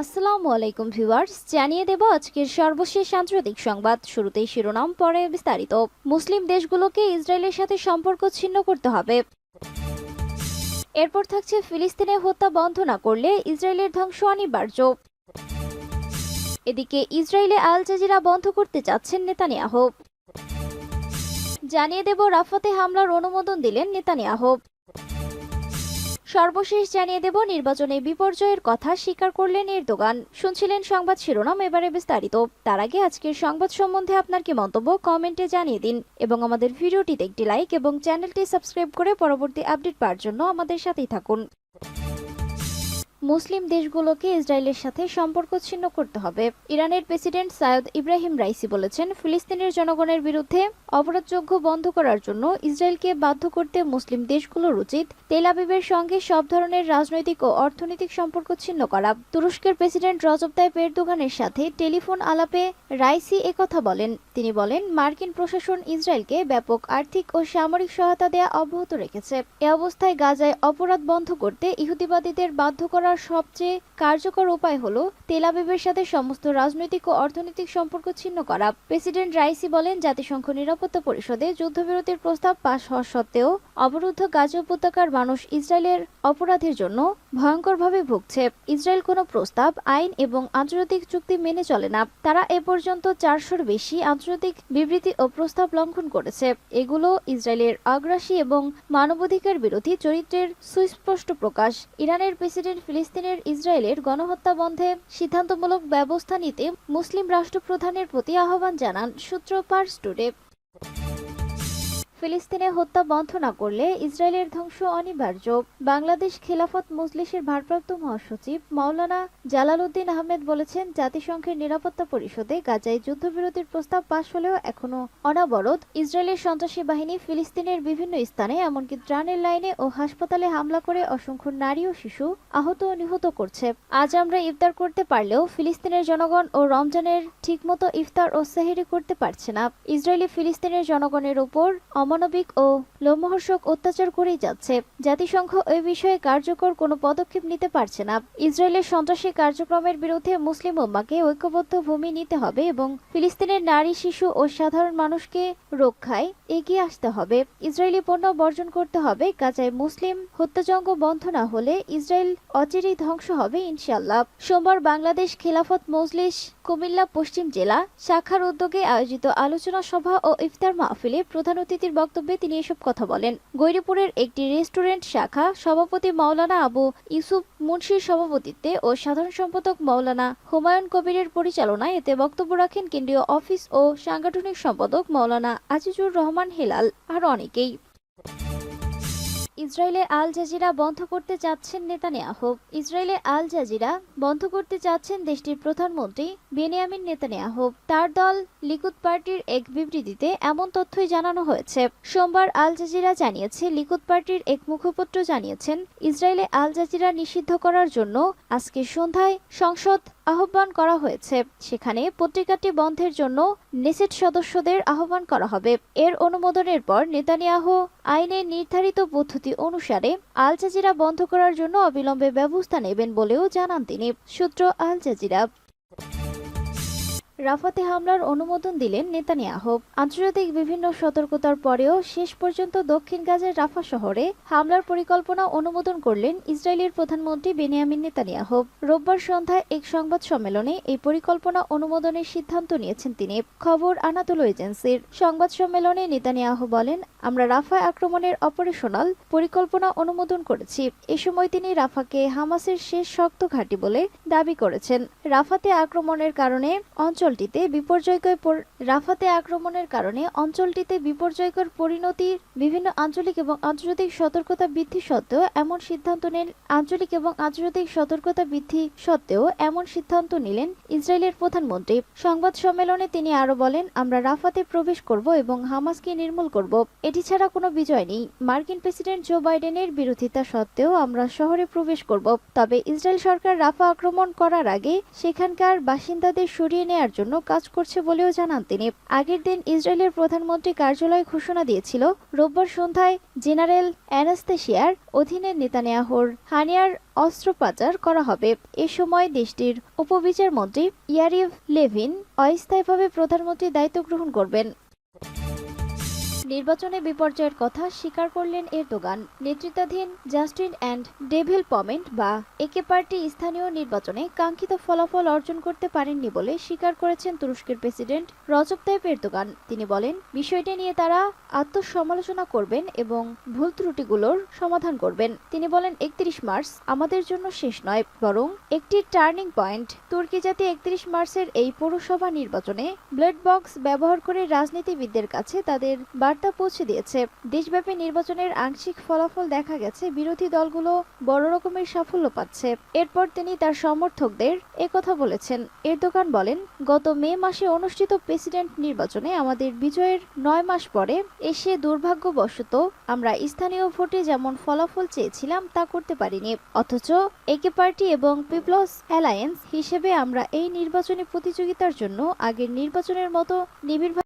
আসসালামু আলাইকুম ভিউয়ার্স, জানিয়ে দেব আজকের সর্বশেষ আন্তর্জাতিক সংবাদ। শুরুতেই শিরোনাম, পরে বিস্তারিত। মুসলিম দেশগুলোকে ইসরায়েলের সাথে সম্পর্ক ছিন্ন করতে হবে। এরপর থাকছে ফিলিস্তিনে হত্যা বন্ধ না করলে ইসরায়েলের ধ্বংস অনিবার্য। এদিকে ইসরায়েলে আল জাজিরা বন্ধ করতে চাচ্ছেন নেতানিয়াহু। জানিয়ে দেব রাফাতে হামলার অনুমোদন দিলেন নেতানিয়াহু। সর্বশেষ জানিয়ে দেব নির্বাচনে বিপর্যয়ের কথা স্বীকার করলেন এরদোগান। শুনছিলেন সংবাদ শিরোনাম, এবারে বিস্তারিত। তার আগে আজকের সংবাদ সম্বন্ধে আপনার কি মন্তব্য কমেন্টে জানিয়ে দিন এবং আমাদের ভিডিওটিতে একটি লাইক এবং চ্যানেলটি সাবস্ক্রাইব করে পরবর্তী আপডেট পাওয়ার জন্য আমাদের সাথেই থাকুন। মুসলিম দেশগুলোকে ইসরায়েলের সাথে সম্পর্ক ছিন্ন করতে হবে। ইরানের প্রেসিডেন্ট সাইয়দ ইব্রাহিম রাইসি বলেছেন, ফিলিস্তিনের জনগণের বিরুদ্ধে অপরাধযোগ্য বন্ধ করার জন্য ইসরায়েলকে বাধ্য করতে মুসলিম দেশগুলোর উচিত তেল আবিবের সঙ্গে সব ধরনের রাজনৈতিক ও অর্থনৈতিক সম্পর্ক ছিন্ন করা। তুরস্কের প্রেসিডেন্ট রজব তাইপ এরদোগানের সাথে টেলিফোন আলাপে রাইসি একথা বলেন। তিনি বলেন, মার্কিন প্রশাসন ইসরায়েলকে ব্যাপক আর্থিক ও সামরিক সহায়তা দেয়া অব্যাহত রেখেছে। এ অবস্থায় গাজায় অপরাধ বন্ধ করতে ইহুদিবাদীদের বাধ্য করার সবচেয়ে কার্যকর উপায় হল তেল আবিবের সাথে সমস্ত রাজনৈতিক ও অর্থনৈতিক সম্পর্ক ছিন্ন করা। প্রেসিডেন্ট রাইসি বলেন, জাতিসংঘ নিরাপত্তা পরিষদে যুদ্ধবিরতির প্রস্তাব পাশ হওয়া সত্ত্বেও অবরুদ্ধ গাজা উপত্যকার মানুষ ইসরায়েলের অপরাধের জন্য ভয়ঙ্করভাবে ভুগছে। ইসরায়েল কোনো প্রস্তাব, আইন এবং আন্তর্জাতিক চুক্তি মেনে চলে না। তারা এ পর্যন্ত 400-র বেশি আন্তর্জাতিক বিবৃতি ও প্রস্তাব লঙ্ঘন করেছে। এগুলো ইসরায়েলের আগ্রাসী এবং মানবাধিকার বিরোধী চরিত্রের সুস্পষ্ট প্রকাশ। ইরানের প্রেসিডেন্ট ফিলিস্তিনের ইসরায়েলের গণহত্যা বন্ধে সিদ্ধান্তমূলক ব্যবস্থা নিতে মুসলিম রাষ্ট্রপ্রধানের প্রতি আহ্বান জানান সূত্র পার্স টুডে। ফিলিস্তিনে হত্যা বন্ধ না করলে ইসরায়েলের ধ্বংস অনিবার্য। বাংলাদেশ খেলাফত মজলিসের ভারপ্রাপ্ত মহাসচিব মাওলানা জালালউদ্দিন আহমেদ বলেছেন, জাতিসংঘের নিরাপত্তা পরিষদে গাজায় যুদ্ধবিরতির প্রস্তাব পাশ হলেও এখনো অনবরত ইসরায়েলের সন্ত্রাসী বাহিনী ফিলিস্তিনের বিভিন্ন স্থানে এমনকি ত্রাণের লাইনে ও হাসপাতালে হামলা করে অসংখ্য নারী ও শিশু আহত ও নিহত করছে। আজ আমরা ইফতার করতে পারলেও ফিলিস্তিনের জনগণ ও রমজানের ঠিকমতো ইফতার ও সেহরি করতে পারছে না। ইসরায়েলি ফিলিস্তিনের জনগণের উপর অমানবিক ও লোমহর্ষক অত্যাচার করেই যাচ্ছে। জাতিসংঘ এই বিষয়ে কার্যকর কোনো পদক্ষেপ নিতে পারছে না। ইসরায়েলের সন্ত্রাসী কার্যক্রমের বিরুদ্ধে মুসলিম উম্মাহকে ঐক্যবদ্ধ ভূমি নিতে হবে এবং ফিলিস্তিনের নারী, শিশু ও সাধারণ মানুষকে রক্ষায় এগিয়ে আসতে হবে। ইসরায়েলি পণ্য বর্জন করতে হবে। গাজায় মুসলিম হত্যাযজ্ঞ বন্ধ না হলে ইসরায়েল অচিরেই ধ্বংস হবে ইনশাআল্লাহ। সোমবার বাংলাদেশ খেলাফত মজলিস কুমিল্লা পশ্চিম জেলা শাখার উদ্যোগে আয়োজিত আলোচনা সভা ও ইফতার মাহফিলে প্রধান অতিথির বক্তব্যে তিনি এসব কথা বলেন। গৈরীপুরের একটি রেস্টুরেন্ট শাখা সভাপতি মাওলানা আবু ইউসুফ মুন্সির সভাপতিত্বে ও সাধারণ সম্পাদক মাওলানা হুমায়ুন কবিরের পরিচালনায় এতে বক্তব্য রাখেন কেন্দ্রীয় অফিস ও সাংগঠনিক সম্পাদক মাওলানা আজিজুর রহমান হেলাল আর অনেকেই। ইসরায়েলে আল জাজিরা বন্ধ করতে চাচ্ছেন নেতানিয়াহু। ইসরায়েলে আল জাজিরা বন্ধ করতে চাচ্ছেন দেশটির প্রধানমন্ত্রী বেনিয়ামিন নেতানিয়াহু। তার দল লিকুদ পার্টির এক বিবৃতিতে এমন তথ্যই জানানো হয়েছে। সোমবার আল জাজিরা জানিয়েছে, লিকুদ পার্টির এক মুখপাত্র জানিয়েছেন, ইসরায়েলে আল জাজিরা নিষিদ্ধ করার জন্য আজকে সন্ধ্যায় সংসদ আহ্বান করা হয়েছে। সেখানে পত্রিকাটি বন্ধের জন্য নেসেট সদস্যদের আহ্বান করা হবে। এর অনুমোদনের পর নেতানিয়াহু আইনে নির্ধারিত পদ্ধতি অনুসারে আল জাজিরা বন্ধ করার জন্য অবিলম্বে ব্যবস্থা নেবেন বলেও জানান তিনি। সূত্র আল জাজিরা। রাফাতে হামলার অনুমোদন দিলেন নেতানিয়াহু। আন্তর্জাতিক বিভিন্ন সতর্কতার পরেও শেষ পর্যন্ত দক্ষিণ গাজার রাফা শহরে হামলার পরিকল্পনা অনুমোদন করলেন ইসরায়েলের প্রধানমন্ত্রী বেনিয়ামিন নেতানিয়াহু। রোববার সন্ধ্যায় এক সংবাদ সম্মেলনে এই পরিকল্পনা অনুমোদনের সিদ্ধান্ত নিয়েছেন তিনি। খবর আনাতোলো এজেন্সির। সংবাদ সম্মেলনে নেতানিয়াহু বলেন, আমরা রাফায় আক্রমণের অপারেশনাল পরিকল্পনা অনুমোদন করেছি। এ সময় তিনি রাফাকে হামাসের শেষ শক্ত ঘাঁটি বলে দাবি করেছেন। রাফাতে আক্রমণের কারণে অঞ্চলটিতে বিপর্যয়কর পরিণতির বিভিন্ন আঞ্চলিক এবং আন্তর্জাতিক সতর্কতা বৃদ্ধি সত্ত্বেও এমন সিদ্ধান্ত নিলেন ইসরায়েলের প্রধানমন্ত্রী। সংবাদ সম্মেলনে তিনি আরো বলেন, আমরা রাফাতে প্রবেশ করব এবং হামাসকে নির্মূল করব। এ এটি ছাড়া কোনো বিজয় নেই। মার্কিন প্রেসিডেন্ট জো বাইডেনের বিরোধিতা সত্ত্বেও আমরা শহরে প্রবেশ করব। তবে ইসরায়েল সরকার রাফা আক্রমণ করার আগে সেখানকার বাসিন্দাদের সরিয়ে নেয়ার জন্য কাজ করছে বলেও জানান তিনি। আগের দিন ইসরায়েলের প্রধানমন্ত্রী কার্যালয় ঘোষণা দিয়েছিল রোববার সন্ধ্যায় জেনারেল অ্যানাস্তেসিয়ার অধীনে নেতানিয়াহুর হানিয়ার অস্ত্র পাচার করা হবে। এ সময় দেশটির উপবিচারমন্ত্রী ইয়ারিভ লেভিন অস্থায়ীভাবে প্রধানমন্ত্রীর দায়িত্ব গ্রহণ করবেন। নির্বাচনে বিপর্যয়ের কথা স্বীকার করলেন এরদোগান। নেতৃত্বাধীন জাস্টিন অ্যান্ড ডেভেলপমেন্ট বা একে পার্টি স্থানীয় নির্বাচনে কাঙ্ক্ষিত ফলাফল অর্জন করতে পারেননি বলে স্বীকার করেছেন তুরস্কের প্রেসিডেন্ট রজব তাইপ এরদোগান। তিনি বলেন, বিষয়টি নিয়ে তারা আত্মসমালোচনা করবেন এবং ভুল ত্রুটিগুলোর সমাধান করবেন। তিনি বলেন, ৩১ মার্চ আমাদের জন্য শেষ নয়, বরং একটি টার্নিং পয়েন্ট। তুর্কি জাতি ৩১ মার্চের এই পৌরসভা নির্বাচনে ব্লাড বক্স ব্যবহার করে রাজনীতিবিদদের কাছে তাদের বার্তা পৌঁছে দিয়েছে। দেশব্যাপী নির্বাচনের আংশিক ফলাফল দেখা গেছে বিরোধী দলগুলো বড় রকমের সাফল্য পাচ্ছে। এরপর তিনি তার সমর্থকদের একথা বলেছেন। এরদোগান বলেন, গত মে মাসে অনুষ্ঠিত প্রেসিডেন্ট নির্বাচনে আমাদের বিজয়ের ৯ মাস পরে এসে দুর্ভাগ্যবশত আমরা স্থানীয় ভোটে যেমন ফলাফল চেয়েছিলাম তা করতে পারিনি। অথচ একে পার্টি এবং পিপলস অ্যালায়েন্স হিসেবে আমরা এই নির্বাচনী প্রতিযোগিতার জন্য আগের নির্বাচনের মতো নিবিড়